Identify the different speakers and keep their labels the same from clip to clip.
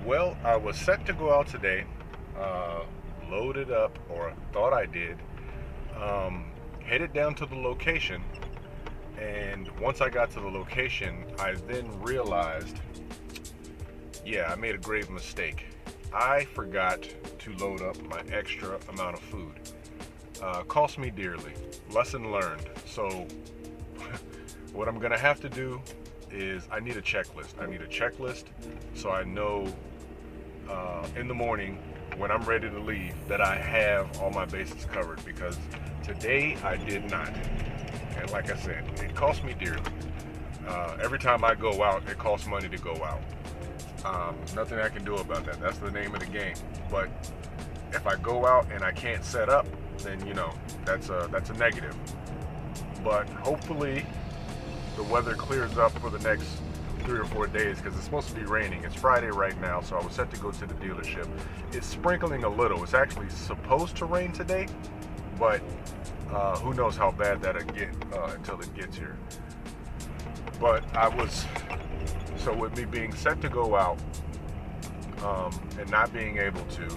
Speaker 1: Well, I was set to go out today, uh, loaded up, or thought I did, headed down to the location, and once I got to the location, I then realized, yeah, I made a grave mistake. I forgot to load up my extra amount of food. Cost me dearly. Lesson learned. So, what I'm gonna have to do is I need a checklist. I need a checklist so I know in the morning when I'm ready to leave that I have all my bases covered because today I did not. And like I said, it cost me dearly. Every time I go out, it costs money to go out. Nothing I can do about that. That's the name of the game. But if I go out and I can't set up, then that's a negative. But hopefully the weather clears up for the next 3 or 4 days because it's supposed to be raining. It's Friday right now, so I was set to go to the dealership. It's sprinkling a little. It's actually supposed to rain today, but who knows how bad that'll get until it gets here. But so with me being set to go out and not being able to,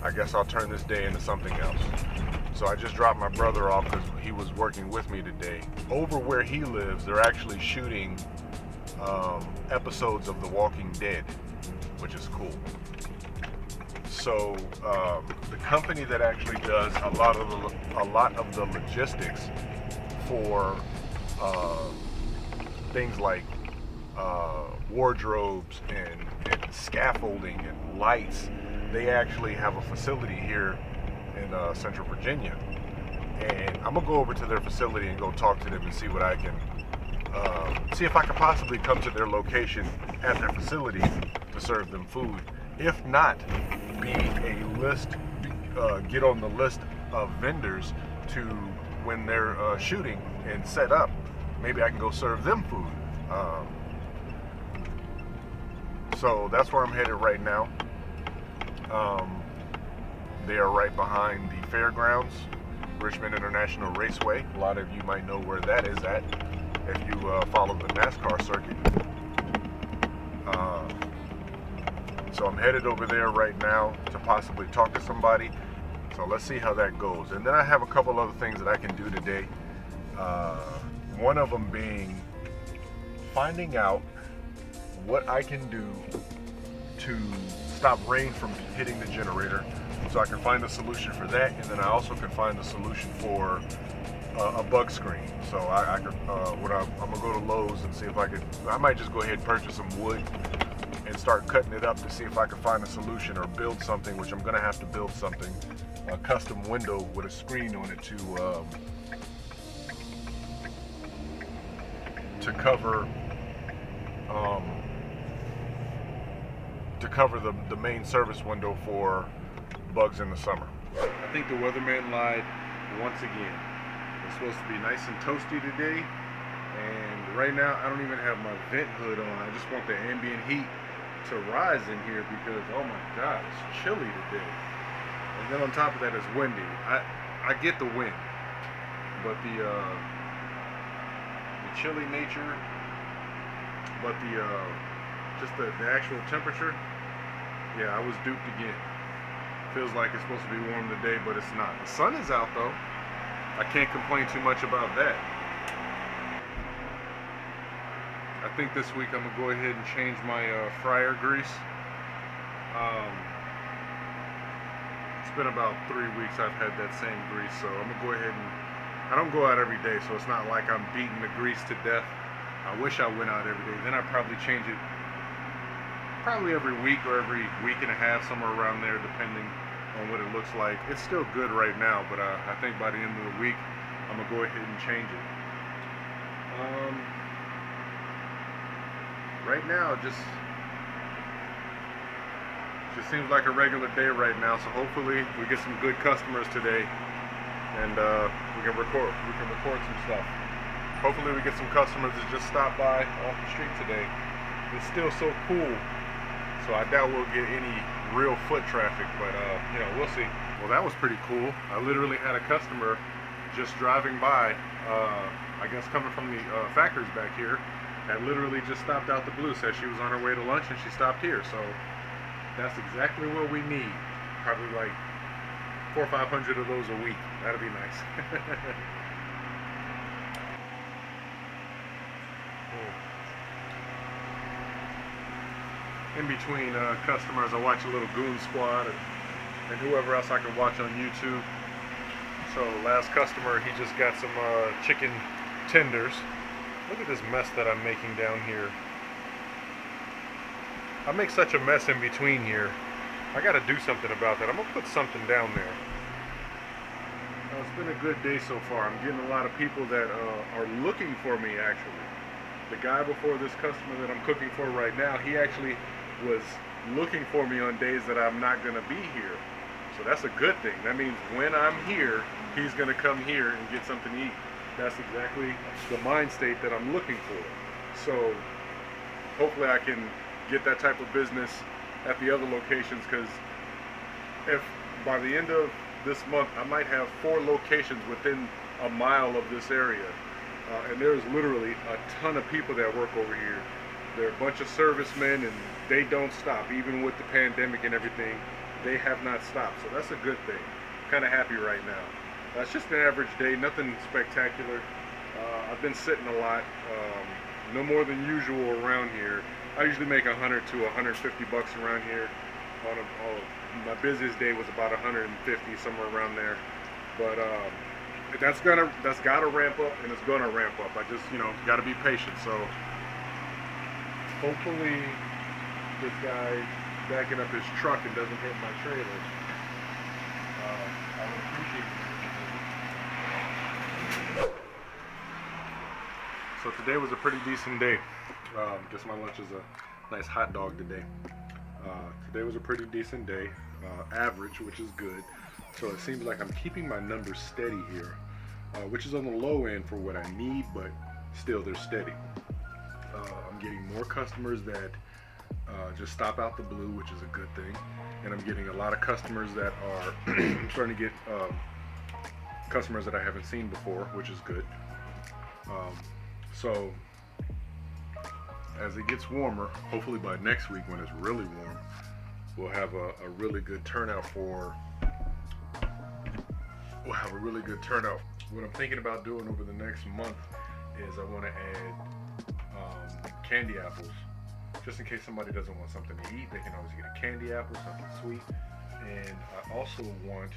Speaker 1: I guess I'll turn this day into something else. So I just dropped my brother off because he was working with me today. Over where he lives, they're actually shooting episodes of The Walking Dead, which is cool. So the company that actually does a lot of the logistics for things like wardrobes and scaffolding and lights, they actually have a facility here in Central Virginia, and I'm gonna go over to their facility and go talk to them and see what I can see if I could possibly come to their location at their facility to serve them food. If not, get on the list of vendors to when they're shooting and set up. Maybe I can go serve them food. So that's where I'm headed right now. They are right behind the fairgrounds, Richmond International Raceway. A lot of you might know where that is at if you follow the NASCAR circuit. So I'm headed over there right now to possibly talk to somebody. So let's see how that goes. And then I have a couple other things that I can do today. One of them being finding out what I can do to stop rain from hitting the generator, so I can find a solution for that, and then I also can find a solution for a bug screen. So I'm gonna go to Lowe's and see if I might just go ahead and purchase some wood and start cutting it up to see if I can find a solution or build something, which I'm gonna have to build something, a custom window with a screen on it to cover the main service window for bugs in the summer. I think the weatherman lied once again. It's supposed to be nice and toasty today, and right now I don't even have my vent hood on. I just want the ambient heat to rise in here because, oh my God, it's chilly today. And then on top of that, it's windy. I get the wind, but the chilly nature, but the actual temperature, yeah, I was duped again. Feels like it's supposed to be warm today, but it's not. The sun is out though. I can't complain too much about that. I think this week I'm gonna go ahead and change my fryer grease. It's been about 3 weeks I've had that same grease, so I'm gonna go ahead and, I don't go out every day, so it's not like I'm beating the grease to death. I wish I went out every day. Then I'd probably change it probably every week or every week and a half, somewhere around there, depending on what it looks like. It's still good right now, but I think by the end of the week, I'm gonna go ahead and change it. Right now, it just seems like a regular day right now. So hopefully, we get some good customers today, and we can record some stuff. Hopefully, we get some customers that just stop by off the street today. It's still so cool. So I doubt we'll get any real foot traffic, but we'll see. Well, that was pretty cool. I literally had a customer just driving by, I guess coming from the factories back here, that literally just stopped out the blue, said she was on her way to lunch and she stopped here. So That's exactly what we need. Probably like 400 or 500 of those a week. That'd be nice. In between customers, I watch a little Goon Squad and whoever else I can watch on YouTube. So last customer, he just got some chicken tenders. Look at this mess that I'm making down here. I make such a mess in between here. I got to do something about that. I'm gonna put something down there. It's been a good day so far. I'm getting a lot of people that are looking for me actually. The guy before this customer that I'm cooking for right now, he actually was looking for me on days that I'm not gonna be here. So that's a good thing. That means when I'm here, he's gonna come here and get something to eat. That's exactly the mind state that I'm looking for. So hopefully I can get that type of business at the other locations, because if by the end of this month I might have 4 locations within a mile of this area, and there's literally a ton of people that work over here. They're a bunch of servicemen and they don't stop. Even with the pandemic and everything, they have not stopped. So that's a good thing. Kind of happy right now. It's just an average day, nothing spectacular. I've been sitting a lot, no more than usual around here. I usually make 100 to 150 bucks around here. My busiest day was about 150, somewhere around there. But that's gotta ramp up, and it's gonna ramp up. I just, gotta be patient. So hopefully this guy backing up his truck and doesn't hit my trailer. I would appreciate it. So today was a pretty decent day. Guess my lunch is a nice hot dog today. Today was a pretty decent day, average, which is good. So it seems like I'm keeping my numbers steady here, which is on the low end for what I need, but still they're steady. I'm getting more customers that just stop out the blue, which is a good thing. And I'm getting a lot of customers that are I'm starting to get customers that I haven't seen before, which is good. So as it gets warmer, hopefully by next week when it's really warm, we'll have a really good turnout for. We'll have a really good turnout. What I'm thinking about doing over the next month is I want to add candy apples, just in case somebody doesn't want something to eat. They can always get a candy apple, something sweet. And I also want,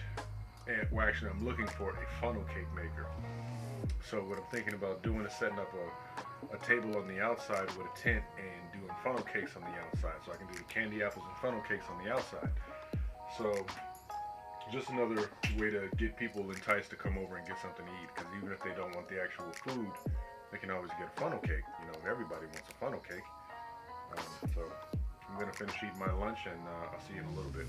Speaker 1: well, actually I'm looking for a funnel cake maker. So what I'm thinking about doing is setting up a table on the outside with a tent and doing funnel cakes on the outside. So I can do the candy apples and funnel cakes on the outside. So just another way to get people enticed to come over and get something to eat. Because even if they don't want the actual food, they can always get a funnel cake. Everybody wants a funnel cake. So I'm gonna finish eating my lunch, and I'll see you in a little bit.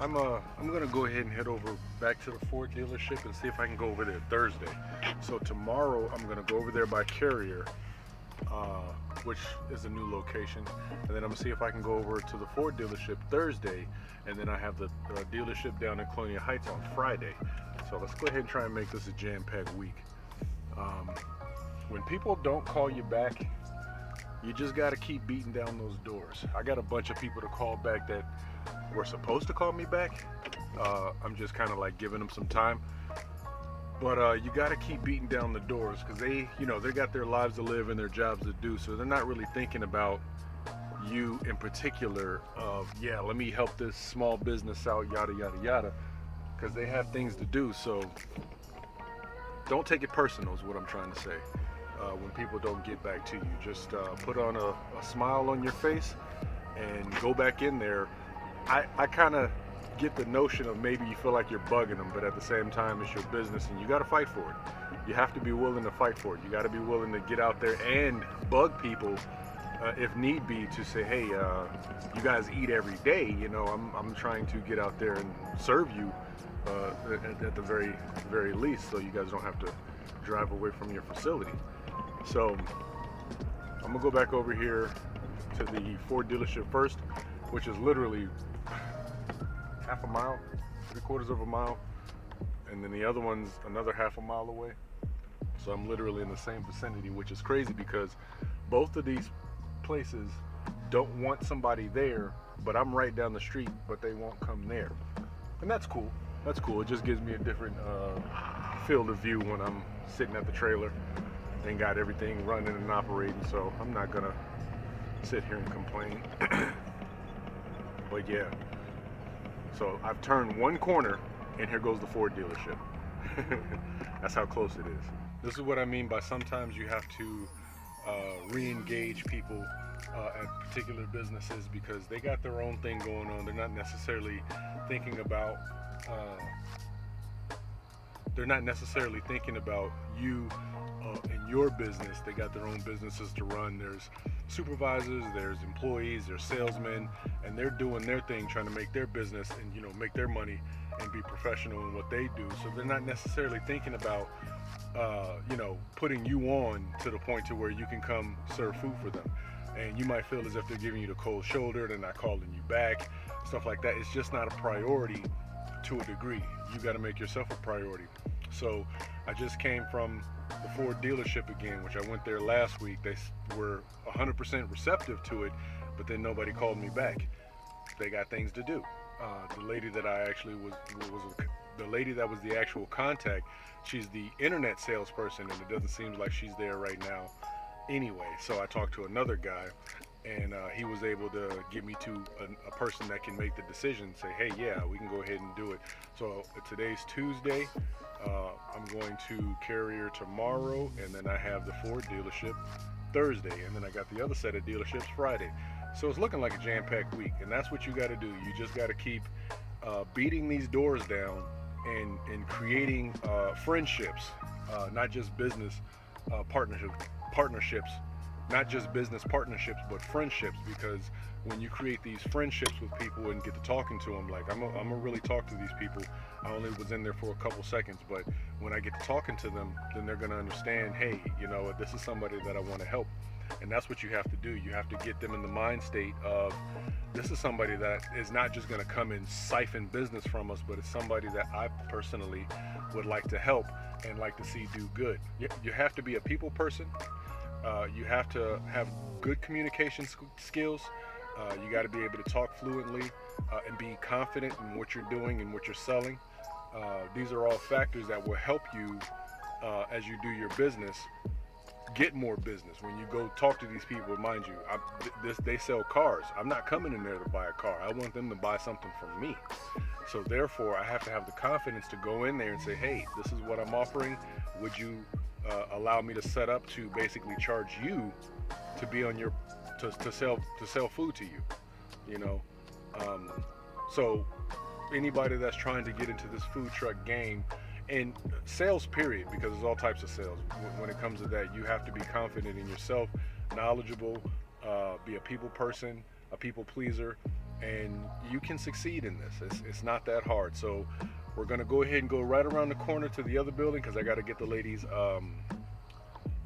Speaker 1: I'm gonna go ahead and head over back to the Ford dealership and see if I can go over there Thursday. So tomorrow I'm gonna go over there by Carrier, which is a new location, and then I'm gonna see if I can go over to the Ford dealership Thursday, and then I have the dealership down in Colonial Heights on Friday. So let's go ahead and try and make this a jam-packed week. When people don't call you back, you just got to keep beating down those doors. I got a bunch of people to call back that were supposed to call me back. I'm just kind of like giving them some time. But you got to keep beating down the doors, because they got their lives to live and their jobs to do. So they're not really thinking about you in particular of, yeah, let me help this small business out, yada, yada, yada, because they have things to do. So don't take it personal is what I'm trying to say. When people don't get back to you, just put on a smile on your face and go back in there. I kind of get the notion of maybe you feel like you're bugging them, but at the same time it's your business and you got to fight for it. You have to be willing to fight for it. You got to be willing to get out there and bug people if need be, to say, hey, you guys eat every day, I'm trying to get out there and serve you at the very least, so you guys don't have to drive away from your facility. So I'm gonna go back over here to the Ford dealership first, which is literally half a mile, 3/4 of a mile, and then the other one's another half a mile away. So I'm literally in the same vicinity, which is crazy because both of these places don't want somebody there but I'm right down the street, but they won't come there. And that's cool. That's cool. It just gives me a different field of view when I'm sitting at the trailer and got everything running and operating. So I'm not gonna sit here and complain. But yeah, so I've turned one corner and here goes the Ford dealership. That's how close it is. This is what I mean by sometimes you have to re-engage people at particular businesses because they got their own thing going on. They're not necessarily thinking about you and your business. They got their own businesses to run. There's supervisors, there's employees, there's salesmen, and they're doing their thing, trying to make their business and make their money and be professional in what they do. So they're not necessarily thinking about putting you on to the point to where you can come serve food for them. And you might feel as if they're giving you the cold shoulder, they're not calling you back, stuff like that. It's just not a priority to a degree. You got to make yourself a priority. So I just came from the Ford dealership again, which I went there last week. They were 100% receptive to it, but then nobody called me back. They got things to do. The lady that I actually was the lady that was the actual contact, she's the internet salesperson, and it doesn't seem like she's there right now anyway. So I talked to another guy, and he was able to get me to a person that can make the decision, say, hey, yeah, we can go ahead and do it. So today's Tuesday. I'm going to Carrier tomorrow, and then I have the Ford dealership Thursday, and then I got the other set of dealerships Friday. So it's looking like a jam-packed week, and that's what you got to do. You just got to keep beating these doors down and creating friendships, not just business partnerships, not just business partnerships, but friendships. Because when you create these friendships with people and get to talking to them, like I'm gonna really talk to these people. I only was in there for a couple seconds, but when I get to talking to them, then they're gonna understand, hey, this is somebody that I want to help. And that's what you have to do. You have to get them in the mind state of, this is somebody that is not just going to come and siphon business from us, but it's somebody that I personally would like to help and like to see do good. You have to be a people person. You have to have good communication skills. You got to be able to talk fluently and be confident in what you're doing and what you're selling. These are all factors that will help you as you do your business get more business. When you go talk to these people, mind you, they sell cars. I'm not coming in there to buy a car. I want them to buy something from me. So therefore, I have to have the confidence to go in there and say, hey, this is what I'm offering. Would you allow me to set up to basically charge you to be on your to sell food to you? So anybody that's trying to get into this food truck game, and sales period, because there's all types of sales. When it comes to that, you have to be confident in yourself, knowledgeable, be a people person, a people pleaser, and you can succeed in this. It's not that hard. So we're gonna go ahead and go right around the corner to the other building, because I got to get the ladies,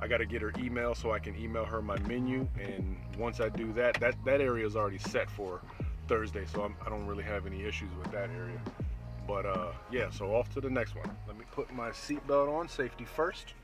Speaker 1: I got to get her email so I can email her my menu. And once I do that area is already set for Thursday, so I don't really have any issues with that area. But yeah, so off to the next one. Let me put my seatbelt on, safety first.